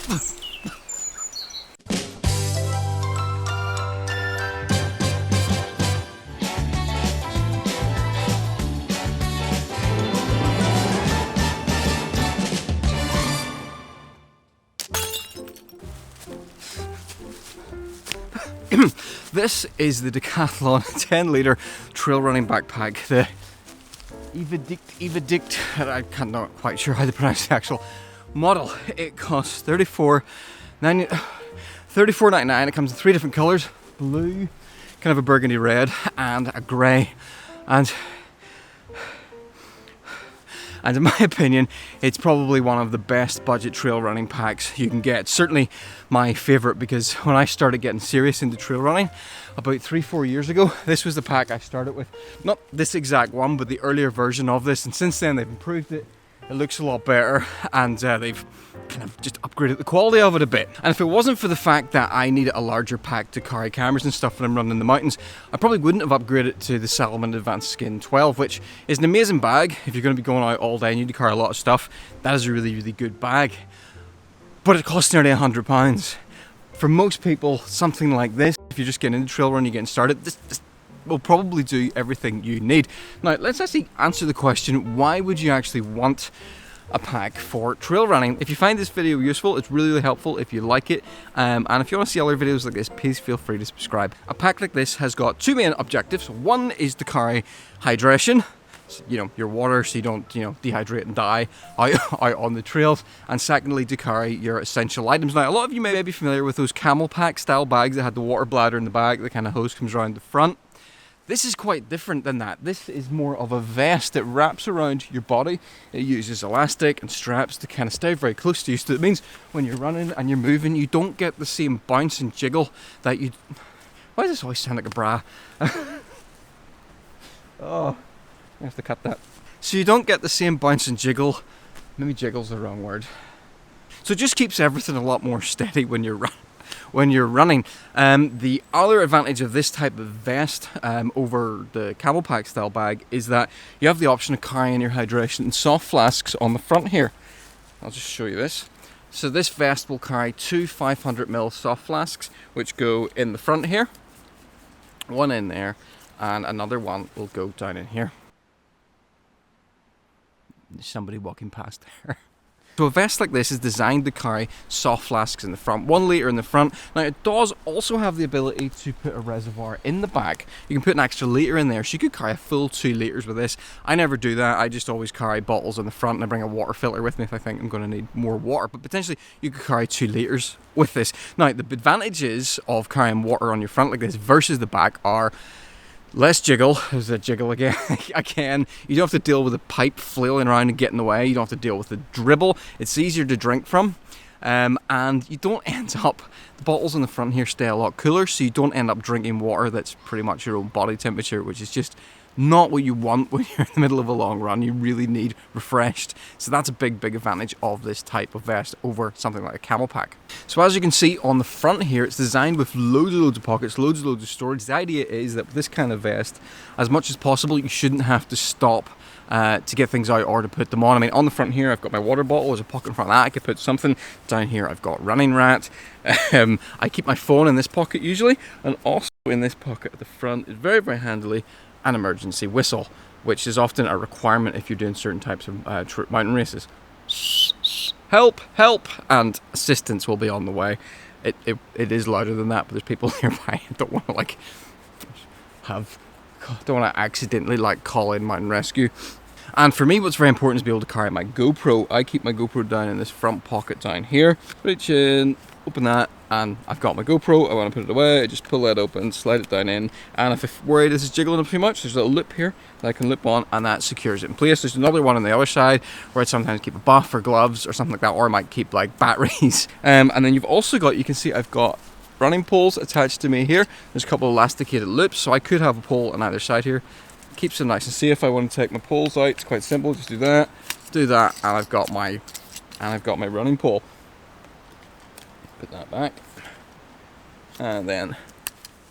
This is the Decathlon 10-litre trail running backpack, the Evadict, I'm not quite sure how to pronounce the actual model. It costs $34.99. It comes in 3 different colours: blue, kind of a burgundy red, and a grey. And in my opinion, it's probably one of the best budget trail running packs you can get. Certainly my favourite, because when I started getting serious into trail running about 3-4 years ago, this was the pack I started with. Not this exact one, but the earlier version of this. And since then they've improved it. It looks a lot better, and they've kind of just upgraded the quality of it a bit. And if it wasn't for the fact that I needed a larger pack to carry cameras and stuff when I'm running in the mountains, I probably wouldn't have upgraded to the Salomon Advanced Skin 12, which is an amazing bag. If you're going to be going out all day and you need to carry a lot of stuff, that is a really, really good bag. But it costs nearly £100. For most people, something like this, if you're just getting into trail running, you're getting started, this will probably do everything you need. Now, let's actually answer the question, why would you actually want a pack for trail running? If you find this video useful, it's really, really helpful if you like it. And if you want to see other videos like this, please feel free to subscribe. A pack like this has got 2 main objectives. One is to carry hydration, your water, so you don't, dehydrate and die out on the trails. And secondly, to carry your essential items. Now, a lot of you may be familiar with those camel pack style bags that had the water bladder in the back, the kind of hose comes around the front. This is quite different than that. This is more of a vest that wraps around your body. It uses elastic and straps to kind of stay very close to you. So it means when you're running and you're moving, you don't get the same bounce and jiggle that you... Why does this always sound like a bra? Oh, I have to cut that. So you don't get the same bounce and jiggle. Maybe jiggle's the wrong word. So it just keeps everything a lot more steady when you're running. The other advantage of this type of vest over the camel pack style bag is that you have the option of carrying your hydration in soft flasks on the front here. I'll just show you this. So this vest will carry 2 500ml soft flasks, which go in the front here, one in there, and another one will go down in here. There's somebody walking past there. So a vest like this is designed to carry soft flasks in the front, 1 litre in the front. Now it does also have the ability to put a reservoir in the back. You can put an extra litre in there, so you could carry a full 2 litres with this. I never do that, I just always carry bottles in the front, and I bring a water filter with me if I think I'm going to need more water. But potentially you could carry 2 litres with this. Now the advantages of carrying water on your front like this versus the back are less jiggle. There's a jiggle again. You don't have to deal with the pipe flailing around and getting in the way. You don't have to deal with the dribble. It's easier to drink from. And you don't end up, the bottles in the front here stay a lot cooler, so you don't end up drinking water that's pretty much your own body temperature, which is just not what you want when you're in the middle of a long run. You really need refreshed. So that's a big, big advantage of this type of vest over something like a camel pack. So as you can see on the front here, it's designed with loads of pockets, loads of storage. The idea is that with this kind of vest, as much as possible, you shouldn't have to stop to get things out or to put them on. I mean, on the front here, I've got my water bottle. There's a pocket in front of that. I could put something. Down here, I've got running rat. I keep my phone in this pocket usually, and also in this pocket at the front is very, very handily an emergency whistle, which is often a requirement if you're doing certain types of mountain races. Help, help, and assistance will be on the way. It is louder than that, but there's people nearby. I don't want to accidentally call in mountain rescue. And for me, what's very important is to be able to carry my GoPro. I keep my GoPro down in this front pocket down here. Reach in, open that, and I've got my GoPro. I want to put it away. I just pull that open, slide it down in, and if I'm worried this is jiggling up too much, there's a little lip here that I can lip on, and that secures it in place. There's another one on the other side where I sometimes keep a buff or gloves or something like that, or I might keep batteries. And then you've also got, you can see I've got running poles attached to me here. There's a couple of elasticated loops, so I could have a pole on either side here. Keeps them nice and safe. If I want to take my poles out, it's quite simple. Just do that, and I've got my running pole. Put that back, and then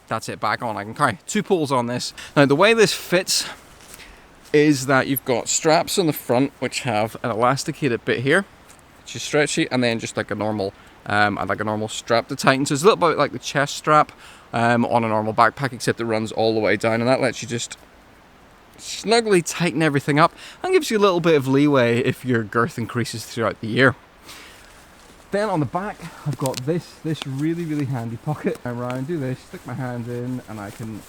that's it, back on. I can carry 2 poles on this. Now the way this fits is that you've got straps on the front which have an elasticated bit here, She's stretchy, and then just like a normal strap to tighten. So it's a little bit like the chest strap on a normal backpack, except it runs all the way down, and that lets you just snugly tighten everything up and gives you a little bit of leeway if your girth increases throughout the year. Then on the back, I've got this really handy pocket. Around, do this, stick my hand in, and I can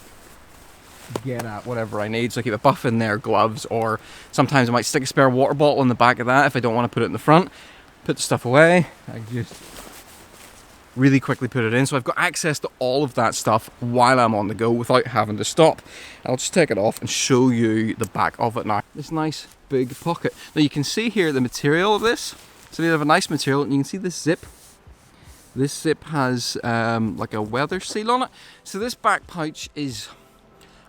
get at whatever I need. So I keep a buff in there, gloves, or sometimes I might stick a spare water bottle in the back of that if I don't want to put it in the front. Put the stuff away. I just really quickly put it in, so I've got access to all of that stuff while I'm on the go without having to stop. I'll just take it off and show you the back of it now. This nice big pocket. Now you can see here the material of this. So they have a nice material, and you can see this zip. This zip has like a weather seal on it. So this back pouch is,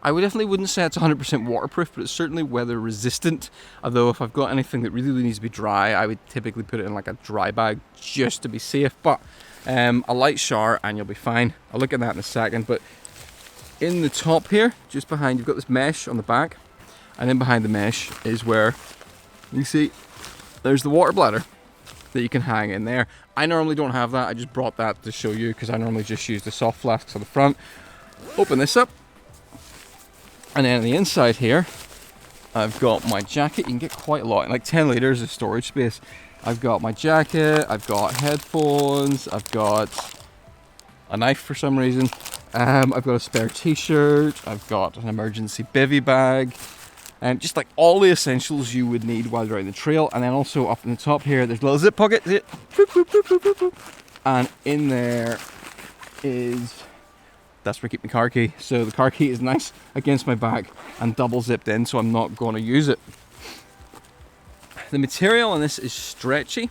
I definitely wouldn't say it's 100% waterproof, but it's certainly weather resistant. Although if I've got anything that really needs to be dry, I would typically put it in like a dry bag just to be safe. But a light shower and you'll be fine. I'll look at that in a second. But in the top here, just behind, you've got this mesh on the back, and then behind the mesh is where you see there's the water bladder that you can hang in there. I normally don't have that. I just brought that to show you because I normally just use the soft flasks on the front. Open this up, and then on the inside here I've got my jacket. You can get quite a lot, like 10 litres of storage space. I've got my jacket, I've got headphones, I've got a knife for some reason, I've got a spare t-shirt, I've got an emergency bivy bag, and just like all the essentials you would need while you're on the trail. And then also up in the top here, there's a little zip pocket, and in there is, that's where I keep my car key. So the car key is nice against my back and double zipped in, so I'm not going to use it. The material on this is stretchy.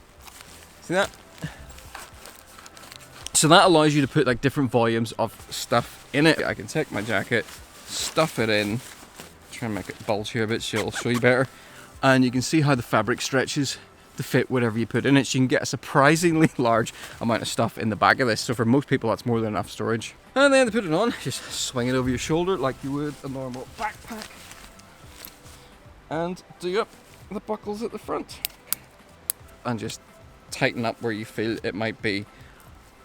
See that? So that allows you to put like different volumes of stuff in it. I can take my jacket, stuff it in, try and make it bulge here a bit so it'll show you better. And you can see how the fabric stretches to fit whatever you put in it. So you can get a surprisingly large amount of stuff in the back of this. So for most people that's more than enough storage. And then to put it on, just swing it over your shoulder like you would a normal backpack. And do up the buckles at the front. And just tighten up where you feel it might be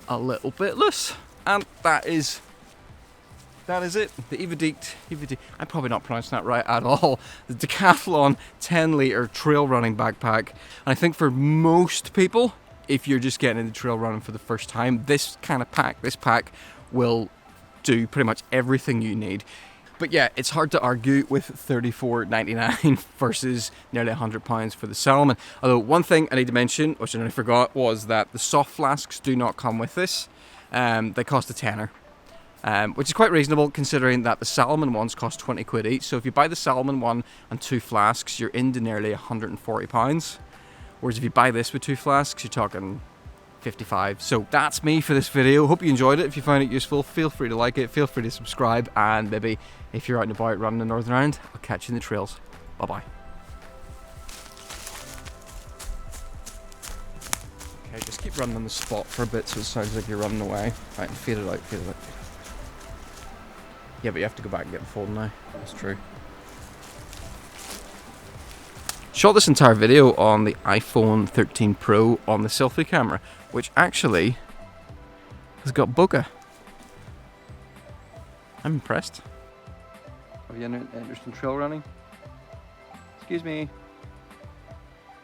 a little bit loose. And that is it. The Evadict, I'm probably not pronouncing that right at all. The Decathlon 10 litre trail running backpack. And I think for most people, if you're just getting into trail running for the first time, this pack will do pretty much everything you need. But yeah, it's hard to argue with $34.99 versus nearly £100 for the Salomon. Although one thing I need to mention, which I nearly forgot, was that the soft flasks do not come with this. They cost a tenner. Which is quite reasonable considering that the Salomon ones cost 20 quid each. So if you buy the Salomon one and 2 flasks, you're into nearly £140. Whereas if you buy this with 2 flasks, you're talking 55. So that's me for this video. Hope you enjoyed it. If you found it useful, feel free to like it, feel free to subscribe, and maybe if you're out and about running the Northern Ireland, I'll catch you in the trails. Bye bye. Okay, just keep running on the spot for a bit so it sounds like you're running away. Right, and fade it out, fade it out. Yeah, but you have to go back and get the phone now. That's true. Shot this entire video on the iPhone 13 Pro on the selfie camera, which actually has got bokeh. I'm impressed. Have you any interest in trail running? Excuse me.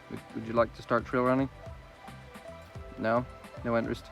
Would you like to start trail running? No? No interest?